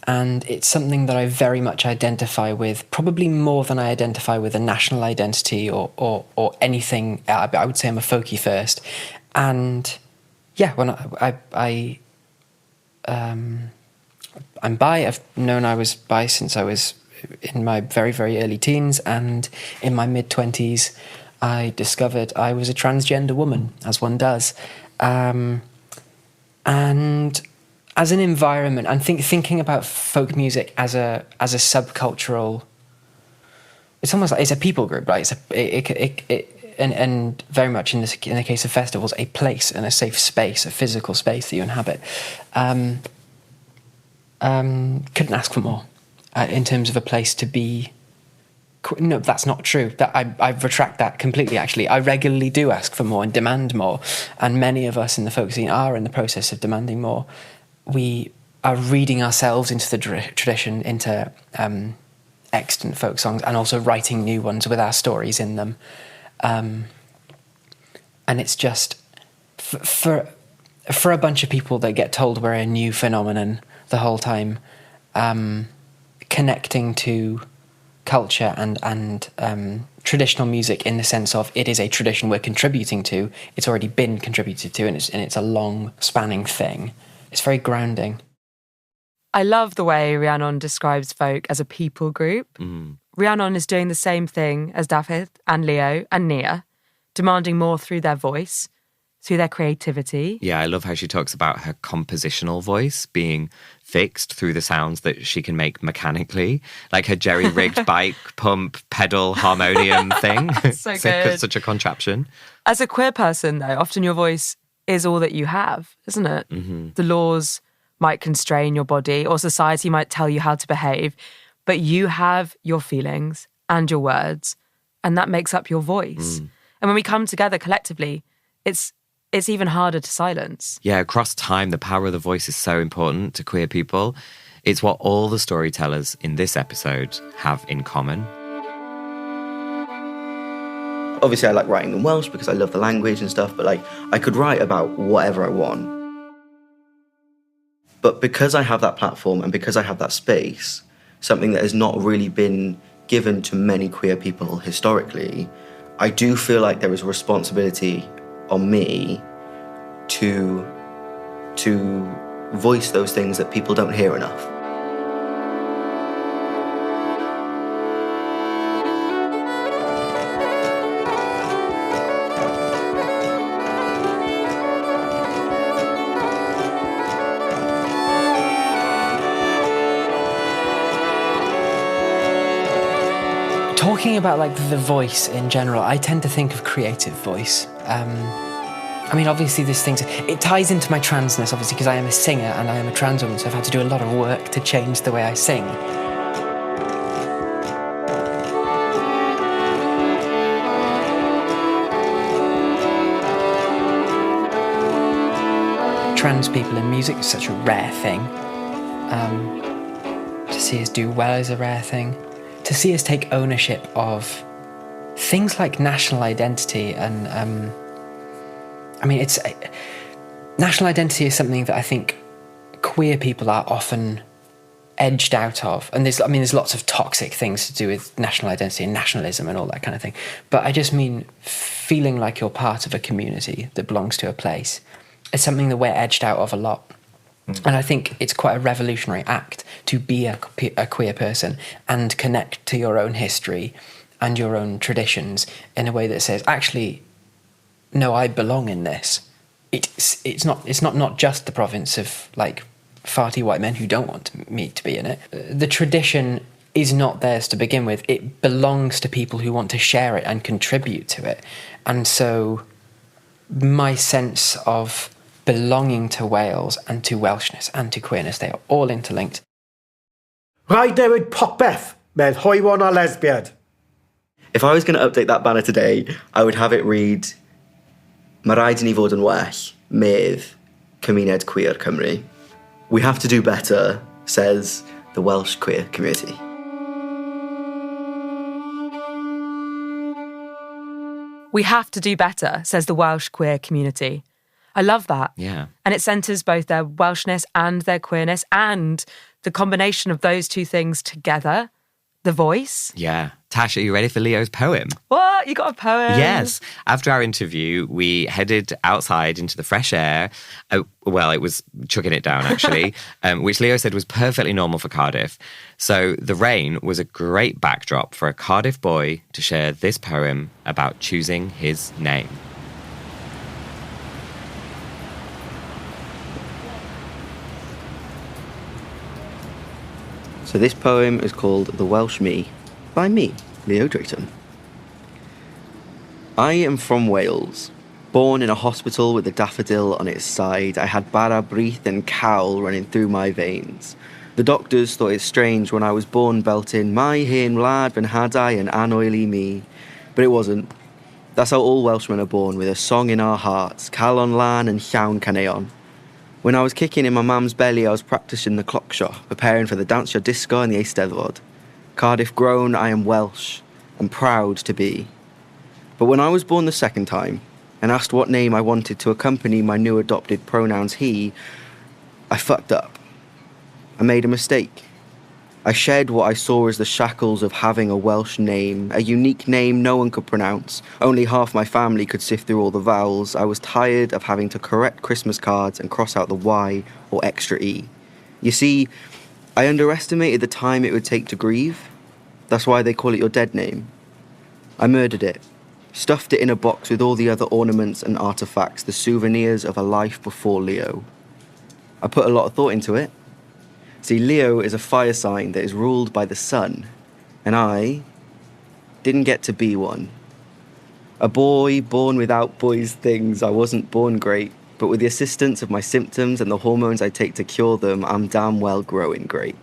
and it's something that I very much identify with, probably more than I identify with a national identity or anything. I would say I'm a folkie first. And when I'm bi. I've known I was bi since I was in my very, very early teens, and in my mid-20s I discovered I was a transgender woman, as one does. And as an environment, and thinking about folk music as a subcultural, it's almost like it's a people group, right? And very much in the case of festivals, a place and a safe space, a physical space that you inhabit. Couldn't ask for more in terms of a place to be. No, that's not true. I retract that completely, actually. I regularly do ask for more and demand more, and many of us in the folk scene are in the process of demanding more. We are reading ourselves into the tradition, into extant folk songs, and also writing new ones with our stories in them. And it's just, for a bunch of people that get told we're a new phenomenon the whole time, connecting to culture and traditional music in the sense of it is a tradition we're contributing to, it's already been contributed to, and it's a long spanning thing. It's very grounding. I love the way Rhiannon describes folk as a people group. Mm. Rhiannon is doing the same thing as Dafydd and Leo and Nia, demanding more through their voice. through their creativity. Yeah, I love how she talks about her compositional voice being fixed through the sounds that she can make mechanically, like her jerry-rigged bike, pump, pedal, harmonium thing. So good. Such a contraption. As a queer person, though, often your voice is all that you have, isn't it? Mm-hmm. The laws might constrain your body, or society might tell you how to behave, but you have your feelings and your words, and that makes up your voice. And when we come together collectively, it's even harder to silence. Yeah, across time, the power of the voice is so important to queer people. It's what all the storytellers in this episode have in common. Obviously, I like writing in Welsh because I love the language and stuff, but like, I could write about whatever I want. But because I have that platform and because I have that space, something that has not really been given to many queer people historically, I do feel like there is a responsibility on me to voice those things that people don't hear enough. Talking about like the voice in general, I tend to think of creative voice. I mean, obviously it ties into my transness, obviously, because I am a singer and I am a trans woman, so I've had to do a lot of work to change the way I sing. Trans people in music is such a rare thing. To see us do well is a rare thing. To see us take ownership of things like national identity and, national identity is something that I think queer people are often edged out of. And there's lots of toxic things to do with national identity and nationalism and all that kind of thing. But I just mean feeling like you're part of a community that belongs to a place. It's something that we're edged out of a lot. And I think it's quite a revolutionary act to be a queer person and connect to your own history and your own traditions in a way that says, actually, no, I belong in this. It's not just the province of like farty white men who don't want me to be in it. The tradition is not theirs to begin with. It belongs to people who want to share it and contribute to it. And so my sense of belonging to Wales and to Welshness and to queerness, they are all interlinked. Rhaid newid popeth, medd hoywon a lesbiaid. If I was going to update that banner today, I would have it read, "Mae rhaid I ni fod yn well, medd cymuned queer Cymru." We have to do better, says the Welsh queer community. We have to do better, says the Welsh queer community. I love that. Yeah. And it centres both their Welshness and their queerness and the combination of those two things together, the voice. Yeah. Tash, are you ready for Leo's poem? What? You got a poem? Yes. After our interview, we headed outside into the fresh air. Well, it was chucking it down, actually, which Leo said was perfectly normal for Cardiff. So the rain was a great backdrop for a Cardiff boy to share this poem about choosing his name. So this poem is called The Welsh Me, by me, Leo Drayton. I am from Wales. Born in a hospital with a daffodil on its side, I had bara breath and cawl running through my veins. The doctors thought it strange when I was born belting, "My hen wlad fy nhadau and anoili me." But it wasn't. That's how all Welshmen are born, with a song in our hearts, calon lan and llawn caneon. When I was kicking in my mum's belly, I was practising the clock shop, preparing for the dance disco and the Eisteddfod. Cardiff grown, I am Welsh, and proud to be. But when I was born the second time, and asked what name I wanted to accompany my new adopted pronouns he, I fucked up. I made a mistake. I shed what I saw as the shackles of having a Welsh name, a unique name no one could pronounce. Only half my family could sift through all the vowels. I was tired of having to correct Christmas cards and cross out the Y or extra E. You see, I underestimated the time it would take to grieve. That's why they call it your dead name. I murdered it. Stuffed it in a box with all the other ornaments and artefacts, the souvenirs of a life before Leo. I put a lot of thought into it. See, Leo is a fire sign that is ruled by the sun, and I didn't get to be one. A boy born without boys' things. I wasn't born great, but with the assistance of my symptoms and the hormones I take to cure them, I'm damn well growing great.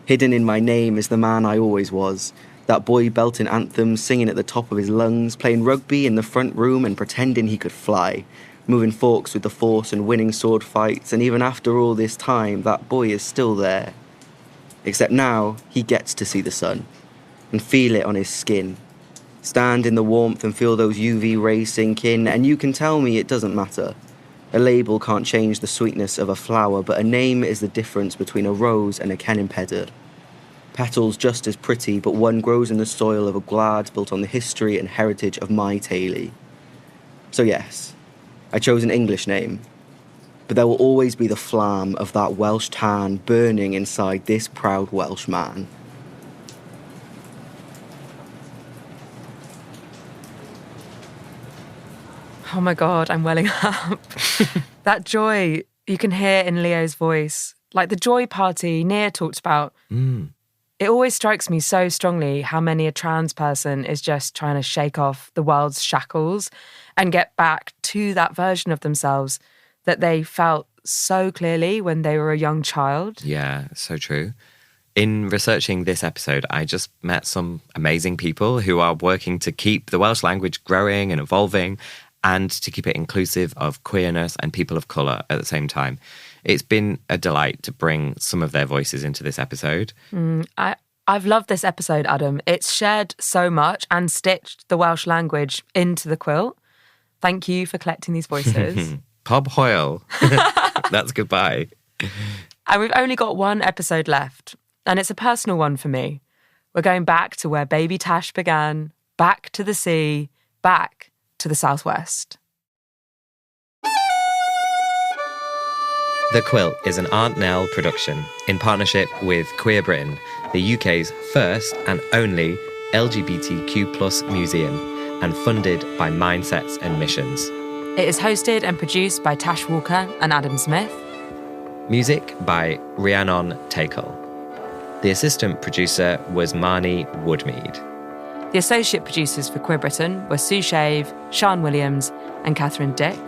Hidden in my name is the man I always was. That boy belting anthems, singing at the top of his lungs, playing rugby in the front room and pretending he could fly, moving forks with the force and winning sword fights, and even after all this time, that boy is still there. Except now, he gets to see the sun and feel it on his skin. Stand in the warmth and feel those UV rays sink in, and you can tell me it doesn't matter. A label can't change the sweetness of a flower, but a name is the difference between a rose and a cennin-pedyr. Petals just as pretty, but one grows in the soil of a gwlad built on the history and heritage of my teulu. So yes, I chose an English name, but there will always be the flam of that Welsh tan burning inside this proud Welsh man. Oh my God, I'm welling up. That joy you can hear in Leo's voice, like the joy party Nia talked about. It always strikes me so strongly how many a trans person is just trying to shake off the world's shackles and get back to that version of themselves that they felt so clearly when they were a young child. Yeah, so true. In researching this episode, I just met some amazing people who are working to keep the Welsh language growing and evolving and to keep it inclusive of queerness and people of colour at the same time. It's been a delight to bring some of their voices into this episode. I've loved this episode, Adam. It's shared so much and stitched the Welsh language into the quilt. Thank you for collecting these voices. Pob Hoyle. That's goodbye. And we've only got one episode left, and it's a personal one for me. We're going back to where baby Tash began, back to the sea, back to the southwest. The Quilt is an Aunt Nell production in partnership with Queer Britain, the UK's first and only LGBTQ+ museum, and funded by Mindsets and Missions. It is hosted and produced by Tash Walker and Adam Smith. Music by Rhiannon Takel. The assistant producer was Marnie Woodmead. The associate producers for Queer Britain were Sue Shave, Sian Williams and Catherine Dick.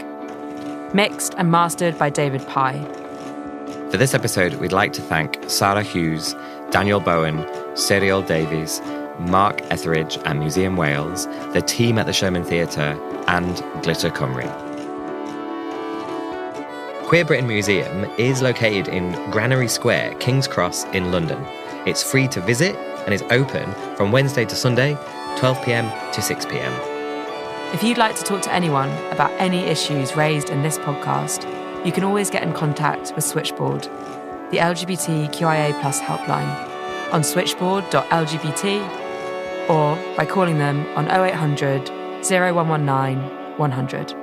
Mixed and mastered by David Pye. For this episode, we'd like to thank Sara Huws, Daniel Bowen, Seiriol Davies, Mark Etheridge and Museum Wales, the team at the Sherman Theatre, and Glitter Cymru. Queer Britain Museum is located in Granary Square, King's Cross in London. It's free to visit and is open from Wednesday to Sunday, 12 p.m. to 6 p.m. If you'd like to talk to anyone about any issues raised in this podcast, you can always get in contact with Switchboard, the LGBTQIA+ helpline, on switchboard.lgbt or by calling them on 0800 0119 100.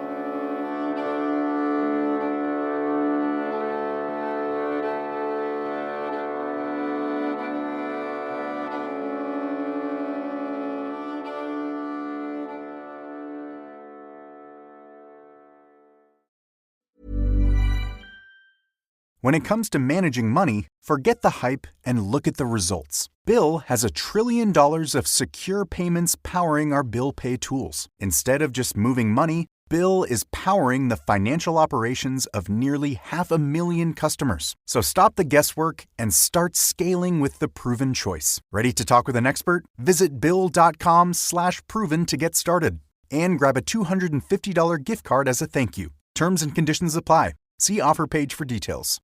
When it comes to managing money, forget the hype and look at the results. Bill has $1 trillion of secure payments powering our bill pay tools. Instead of just moving money, Bill is powering the financial operations of nearly 500,000 customers. So stop the guesswork and start scaling with the proven choice. Ready to talk with an expert? Visit Bill.com/proven to get started. And grab a $250 gift card as a thank you. Terms and conditions apply. See offer page for details.